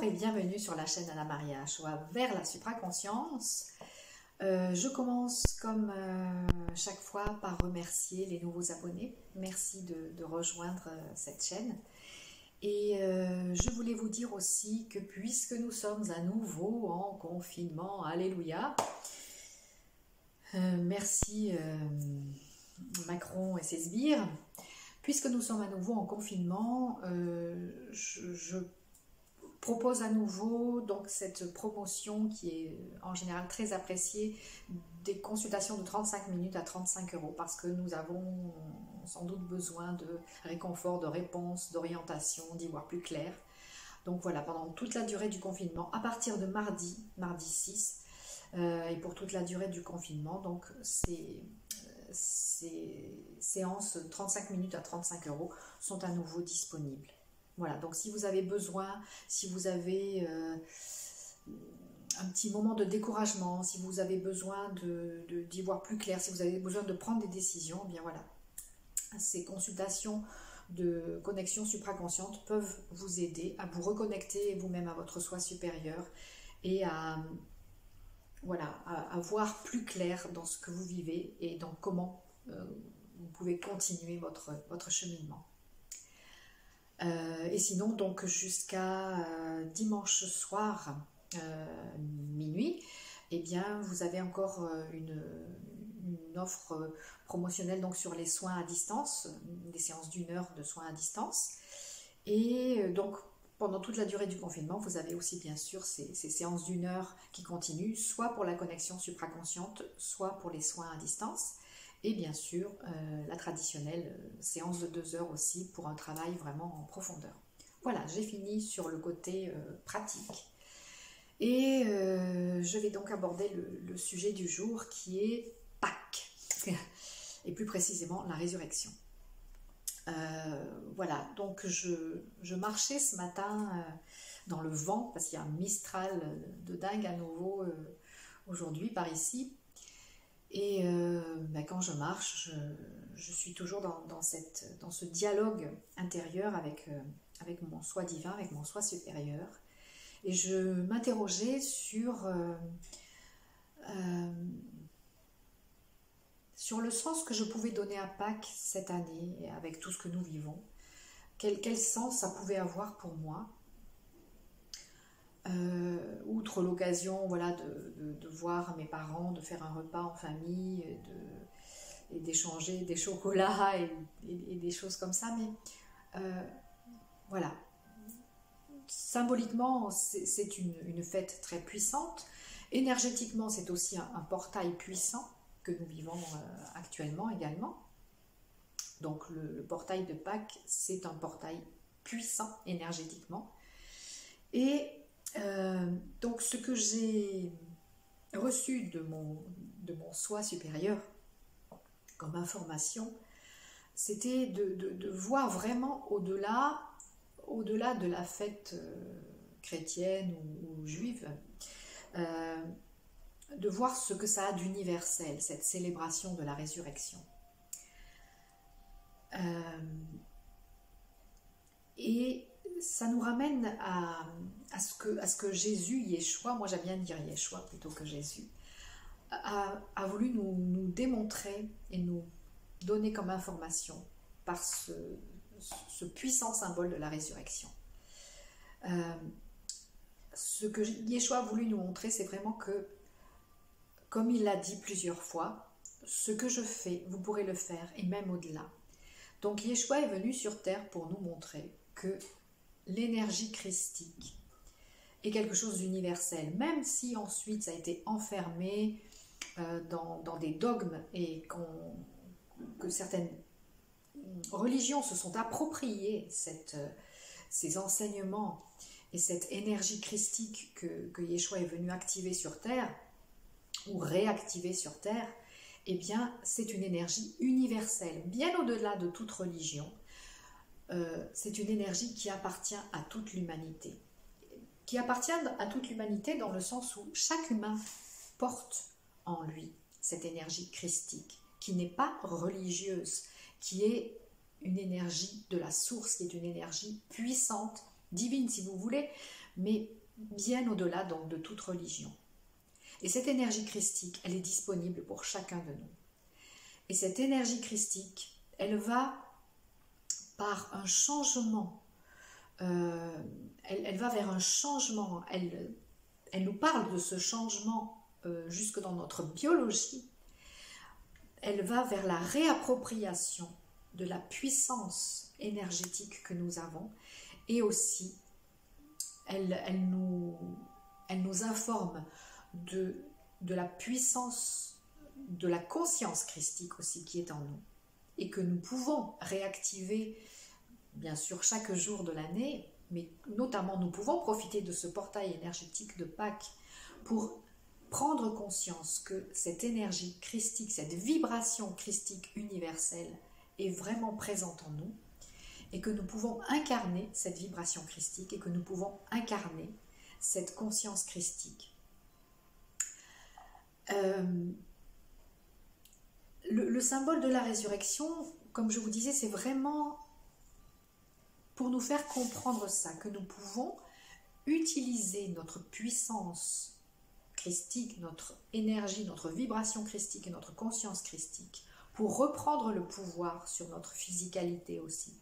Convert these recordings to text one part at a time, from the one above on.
et bienvenue sur la chaîne Anna-Maria Achoa vers la supraconscience. Je commence comme chaque fois par remercier les nouveaux abonnés. Merci de rejoindre cette chaîne. Et je voulais vous dire aussi que puisque nous sommes à nouveau en confinement, alléluia, merci Macron et ses sbires, puisque nous sommes à nouveau en confinement, je propose à nouveau donc cette promotion qui est en général très appréciée, des consultations de 35 minutes à 35 € parce que nous avons sans doute besoin de réconfort, de réponses, d'orientation, d'y voir plus clair. Donc voilà, pendant toute la durée du confinement, à partir de mardi 6, et pour toute la durée du confinement, donc ces séances 35 minutes à 35 € sont à nouveau disponibles. Voilà, donc si vous avez besoin, si vous avez un petit moment de découragement, si vous avez besoin d'y voir plus clair, si vous avez besoin de prendre des décisions, eh bien voilà, ces consultations de connexion supraconsciente peuvent vous aider à vous reconnecter vous-même à votre soi supérieur et à voir plus clair dans ce que vous vivez et dans comment vous pouvez continuer votre cheminement. Et sinon, donc jusqu'à dimanche soir, minuit, eh bien, vous avez encore une offre promotionnelle donc, sur les soins à distance, des séances d'1 heure de soins à distance. Et donc, pendant toute la durée du confinement, vous avez aussi bien sûr ces séances d'1 heure qui continuent, soit pour la connexion supraconsciente, soit pour les soins à distance. Et bien sûr, la traditionnelle séance de 2 heures aussi pour un travail vraiment en profondeur. Voilà, j'ai fini sur le côté pratique. Et je vais donc aborder le sujet du jour qui est Pâques, et plus précisément la résurrection. Voilà, donc je marchais ce matin dans le vent, parce qu'il y a un mistral de dingue à nouveau aujourd'hui par ici. Et quand je marche, je suis toujours dans ce dialogue intérieur avec mon soi divin, avec mon soi supérieur. Et je m'interrogeais sur le sens que je pouvais donner à Pâques cette année, avec tout ce que nous vivons. Quel sens ça pouvait avoir pour moi. Outre l'occasion de voir mes parents, de faire un repas en famille et d'échanger des chocolats et des choses comme ça, mais voilà, symboliquement c'est une fête très puissante, énergétiquement c'est aussi un portail puissant que nous vivons actuellement également. Donc le portail de Pâques, c'est un portail puissant énergétiquement. Et donc ce que j'ai reçu de mon soi supérieur comme information, c'était de voir vraiment au-delà de la fête chrétienne ou juive, de voir ce que ça a d'universel, cette célébration de la résurrection. Et ça nous ramène à ce que Jésus, Yeshua, moi j'aime bien dire Yeshua plutôt que Jésus, a voulu nous démontrer et nous donner comme information par ce puissant symbole de la résurrection. Ce que Yeshua a voulu nous montrer, c'est vraiment que, comme il l'a dit plusieurs fois, ce que je fais, vous pourrez le faire, et même au-delà. Donc Yeshua est venu sur terre pour nous montrer que l'énergie christique est quelque chose d'universel, même si ensuite ça a été enfermé dans des dogmes et que certaines religions se sont appropriées ces enseignements et cette énergie christique que Yeshua est venu activer sur terre ou réactiver sur terre. Eh bien, c'est une énergie universelle, bien au-delà de toute religion. C'est une énergie qui appartient à toute l'humanité. Qui appartient à toute l'humanité dans le sens où chaque humain porte en lui cette énergie christique, qui n'est pas religieuse, qui est une énergie de la source, qui est une énergie puissante, divine si vous voulez, mais bien au-delà donc de toute religion. Et cette énergie christique, elle est disponible pour chacun de nous. Et cette énergie christique, elle va par un changement, elle va vers un changement, elle nous parle de ce changement jusque dans notre biologie. Elle va vers la réappropriation de la puissance énergétique que nous avons, et aussi elle nous informe de la puissance, de la conscience christique aussi qui est en nous, et que nous pouvons réactiver bien sûr chaque jour de l'année, mais notamment nous pouvons profiter de ce portail énergétique de Pâques pour prendre conscience que cette énergie christique, cette vibration christique universelle est vraiment présente en nous, et que nous pouvons incarner cette vibration christique, et que nous pouvons incarner cette conscience christique. Le symbole de la résurrection, comme je vous disais, c'est vraiment pour nous faire comprendre ça, que nous pouvons utiliser notre puissance christique, notre énergie, notre vibration christique et notre conscience christique pour reprendre le pouvoir sur notre physicalité aussi,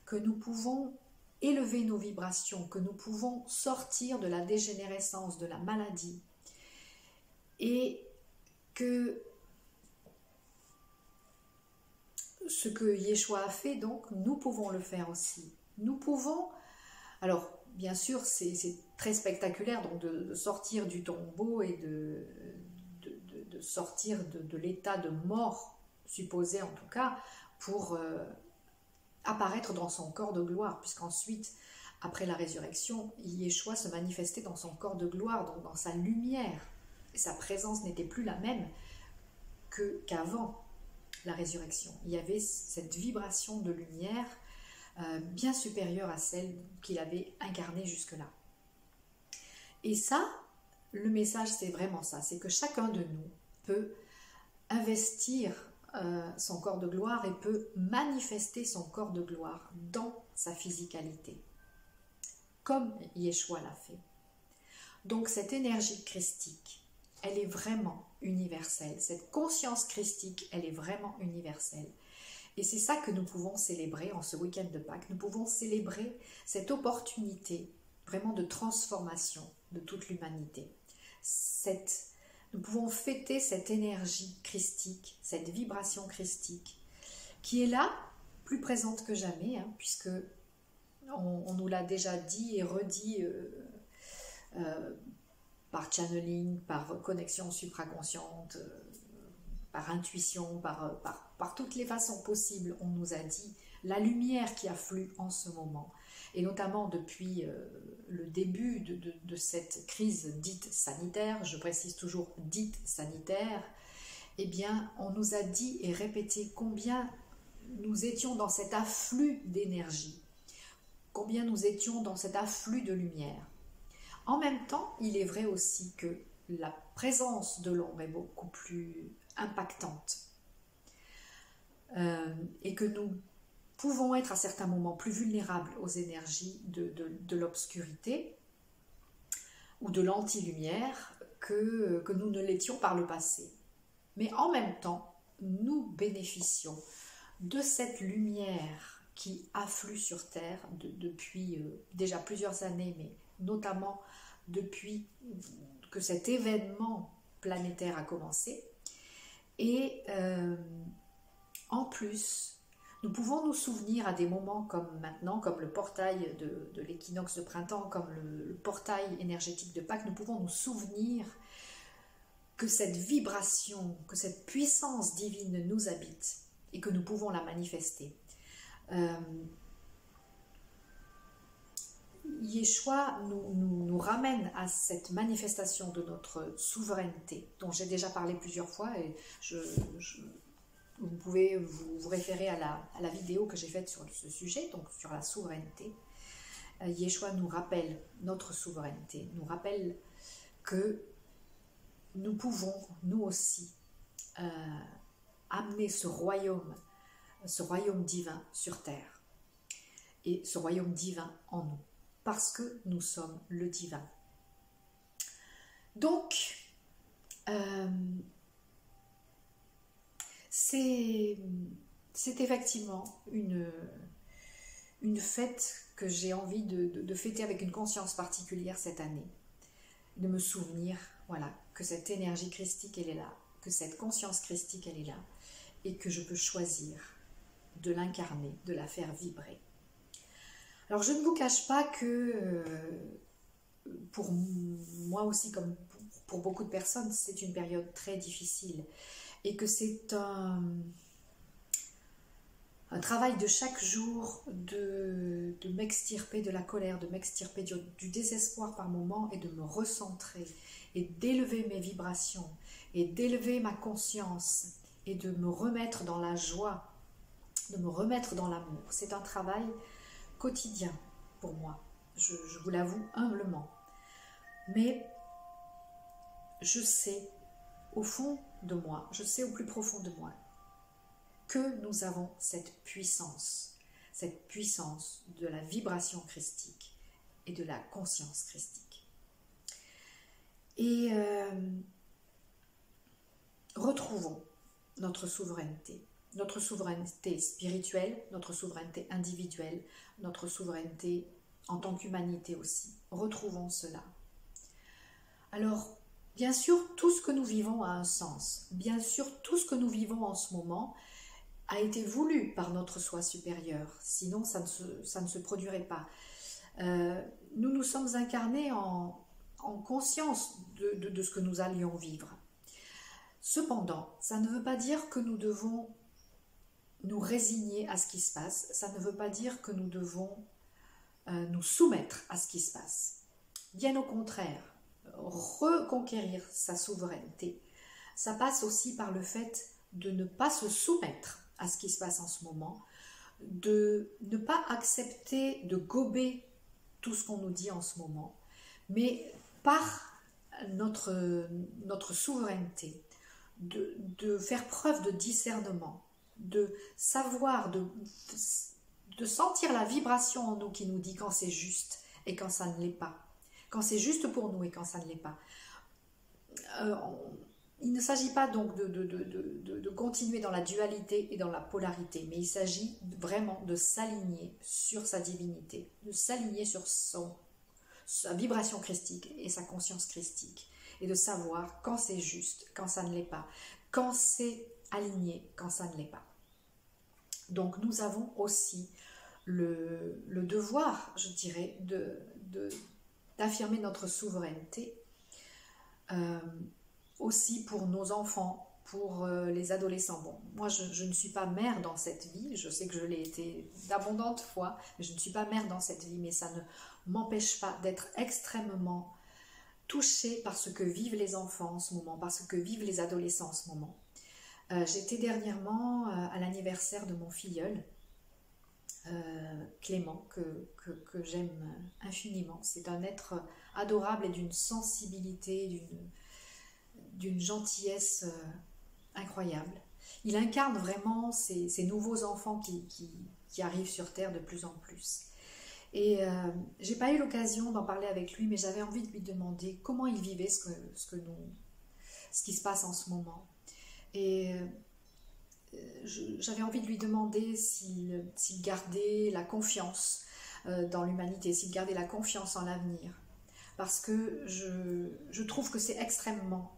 que nous pouvons élever nos vibrations, que nous pouvons sortir de la dégénérescence, de la maladie, et que ce que Yeshua a fait, donc, nous pouvons le faire aussi. Nous pouvons, alors bien sûr c'est très spectaculaire donc de sortir du tombeau et de sortir de l'état de mort, supposé en tout cas, pour apparaître dans son corps de gloire, puisqu'ensuite, après la résurrection, Yeshua se manifestait dans son corps de gloire, donc dans sa lumière, et sa présence n'était plus la même qu'avant la résurrection. Il y avait cette vibration de lumière bien supérieure à celle qu'il avait incarnée jusque-là. Et ça, le message, c'est vraiment ça, c'est que chacun de nous peut investir son corps de gloire et peut manifester son corps de gloire dans sa physicalité, comme Yeshua l'a fait. Donc cette énergie christique, elle est vraiment universelle. Cette conscience christique, elle est vraiment universelle. Et c'est ça que nous pouvons célébrer en ce week-end de Pâques. Nous pouvons célébrer cette opportunité vraiment de transformation de toute l'humanité. Nous pouvons fêter cette énergie christique, cette vibration christique, qui est là, plus présente que jamais, hein, puisque on nous l'a déjà dit et redit par channeling, par connexion supraconsciente, par intuition, par toutes les façons possibles. On nous a dit la lumière qui afflue en ce moment, et notamment depuis le début de cette crise dite sanitaire, je précise toujours dite sanitaire, eh bien on nous a dit et répété combien nous étions dans cet afflux d'énergie, combien nous étions dans cet afflux de lumière. En même temps, il est vrai aussi que la présence de l'ombre est beaucoup plus impactante et que nous pouvons être à certains moments plus vulnérables aux énergies de l'obscurité ou de l'anti-lumière que nous ne l'étions par le passé. Mais en même temps, nous bénéficions de cette lumière qui afflue sur Terre depuis déjà plusieurs années, mais notamment depuis que cet événement planétaire a commencé. Et en plus, nous pouvons nous souvenir à des moments comme maintenant, comme le portail de l'équinoxe de printemps, comme le portail énergétique de Pâques, nous pouvons nous souvenir que cette vibration, que cette puissance divine nous habite et que nous pouvons la manifester. Yeshua nous ramène à cette manifestation de notre souveraineté, dont j'ai déjà parlé plusieurs fois, et vous pouvez vous référer à la vidéo que j'ai faite sur ce sujet, donc sur la souveraineté. Yeshua nous rappelle notre souveraineté, nous rappelle que nous pouvons, nous aussi, amener ce royaume divin sur terre, et ce royaume divin en nous. parce que nous sommes le divin. Donc, c'est effectivement une fête que j'ai envie de fêter avec une conscience particulière cette année. De me souvenir, voilà, que cette énergie christique, elle est là, que cette conscience christique, elle est là, et que je peux choisir de l'incarner, de la faire vibrer. Alors je ne vous cache pas que pour moi aussi, comme pour beaucoup de personnes, c'est une période très difficile, et que c'est un travail de chaque jour de m'extirper de la colère, de m'extirper du désespoir par moments et de me recentrer et d'élever mes vibrations et d'élever ma conscience et de me remettre dans la joie, de me remettre dans l'amour. C'est un travail quotidien pour moi, je vous l'avoue humblement. Mais je sais au fond de moi, je sais au plus profond de moi, que nous avons cette puissance de la vibration christique et de la conscience christique. Et retrouvons notre souveraineté spirituelle, notre souveraineté individuelle, notre souveraineté en tant qu'humanité aussi. Retrouvons cela. Alors, bien sûr, tout ce que nous vivons a un sens. Bien sûr, tout ce que nous vivons en ce moment a été voulu par notre soi supérieur, sinon ça ne se produirait pas. Nous nous sommes incarnés en conscience de ce que nous allions vivre. Cependant, ça ne veut pas dire que nous devons nous résigner à ce qui se passe, ça ne veut pas dire que nous devons nous soumettre à ce qui se passe. Bien au contraire, reconquérir sa souveraineté, ça passe aussi par le fait de ne pas se soumettre à ce qui se passe en ce moment, de ne pas accepter de gober tout ce qu'on nous dit en ce moment, mais par notre souveraineté, de faire preuve de discernement, de savoir, de sentir la vibration en nous qui nous dit quand c'est juste et quand ça ne l'est pas, quand c'est juste pour nous et quand ça ne l'est pas. Il ne s'agit pas donc de continuer dans la dualité et dans la polarité, mais il s'agit vraiment de s'aligner sur sa divinité, de s'aligner sur sa vibration christique et sa conscience christique, et de savoir quand c'est juste, quand ça ne l'est pas, quand c'est aligné, quand ça ne l'est pas. Donc nous avons aussi le devoir, je dirais, d'affirmer notre souveraineté, aussi pour nos enfants, pour les adolescents. Bon, moi je ne suis pas mère dans cette vie, je sais que je l'ai été d'abondantes fois, mais je ne suis pas mère dans cette vie, mais ça ne m'empêche pas d'être extrêmement touchée par ce que vivent les enfants en ce moment, par ce que vivent les adolescents en ce moment. J'étais dernièrement à l'anniversaire de mon filleul, Clément, que j'aime infiniment. C'est un être adorable et d'une sensibilité, d'une gentillesse incroyable. Il incarne vraiment ces nouveaux enfants qui arrivent sur Terre de plus en plus. Et j'ai pas eu l'occasion d'en parler avec lui, mais j'avais envie de lui demander comment il vivait ce qui se passe en ce moment. Et j'avais envie de lui demander s'il gardait la confiance dans l'humanité, s'il gardait la confiance en l'avenir. Parce que je trouve que c'est extrêmement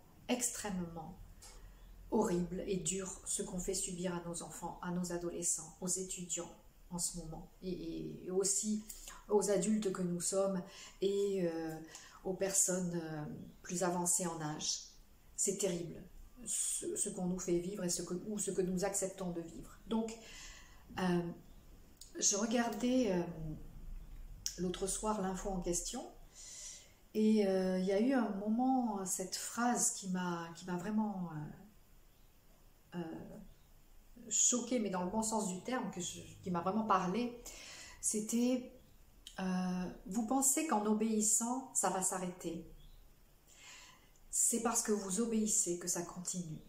horrible et dur ce qu'on fait subir à nos enfants, à nos adolescents, aux étudiants en ce moment, et aussi aux adultes que nous sommes et aux personnes plus avancées en âge. C'est terrible ce qu'on nous fait vivre et ce que nous acceptons de vivre. Donc, je regardais l'autre soir l'info en question, et il y a eu un moment, cette phrase qui m'a vraiment choquée, mais dans le bon sens du terme, qui m'a vraiment parlé. C'était vous pensez qu'en obéissant, ça va s'arrêter. C'est parce que vous obéissez que ça continue.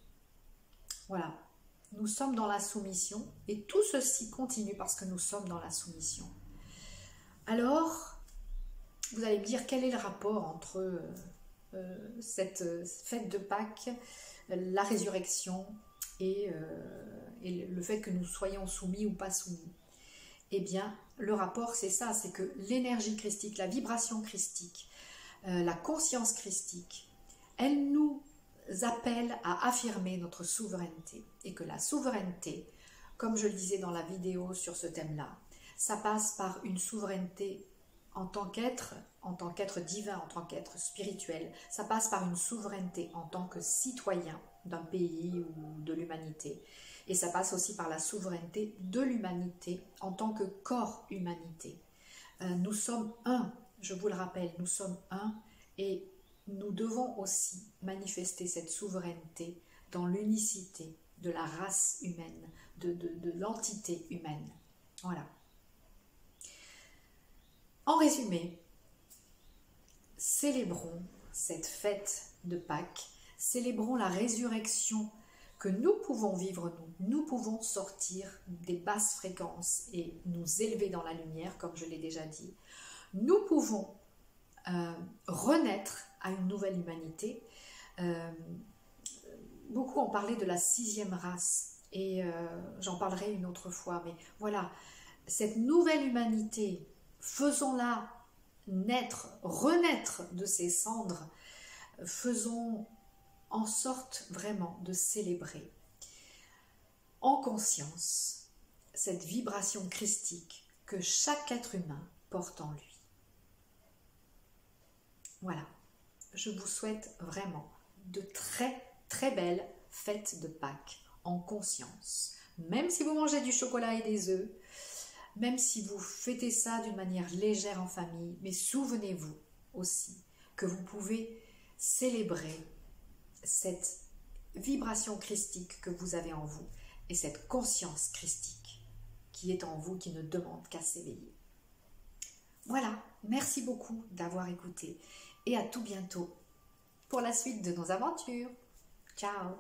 Voilà. Nous sommes dans la soumission et tout ceci continue parce que nous sommes dans la soumission. Alors, allez me dire quel est le rapport entre cette fête de Pâques, la résurrection et le fait que nous soyons soumis ou pas soumis. Eh bien, le rapport, c'est ça, c'est que l'énergie christique, la vibration christique, la conscience christique, elle nous appelle à affirmer notre souveraineté. Et que la souveraineté, comme je le disais dans la vidéo sur ce thème-là, ça passe par une souveraineté en tant qu'être divin, en tant qu'être spirituel. Ça passe par une souveraineté en tant que citoyen d'un pays ou de l'humanité. Et ça passe aussi par la souveraineté de l'humanité en tant que corps humanité. Nous sommes un, je vous le rappelle, nous sommes un et nous devons aussi manifester cette souveraineté dans l'unicité de la race humaine, de l'entité humaine. Voilà. En résumé, célébrons cette fête de Pâques, célébrons la résurrection que nous pouvons vivre nous pouvons sortir des basses fréquences et nous élever dans la lumière, comme je l'ai déjà dit. Nous pouvons renaître à une nouvelle humanité. Beaucoup ont parlé de la 6e race et j'en parlerai une autre fois, mais voilà, cette nouvelle humanité, faisons-la naître, renaître de ses cendres, faisons en sorte vraiment de célébrer en conscience cette vibration christique que chaque être humain porte en lui. Voilà, je vous souhaite vraiment de très très belles fêtes de Pâques en conscience. Même si vous mangez du chocolat et des œufs, même si vous fêtez ça d'une manière légère en famille, mais souvenez-vous aussi que vous pouvez célébrer cette vibration christique que vous avez en vous et cette conscience christique qui est en vous, qui ne demande qu'à s'éveiller. Voilà, merci beaucoup d'avoir écouté et à tout bientôt pour la suite de nos aventures. Ciao!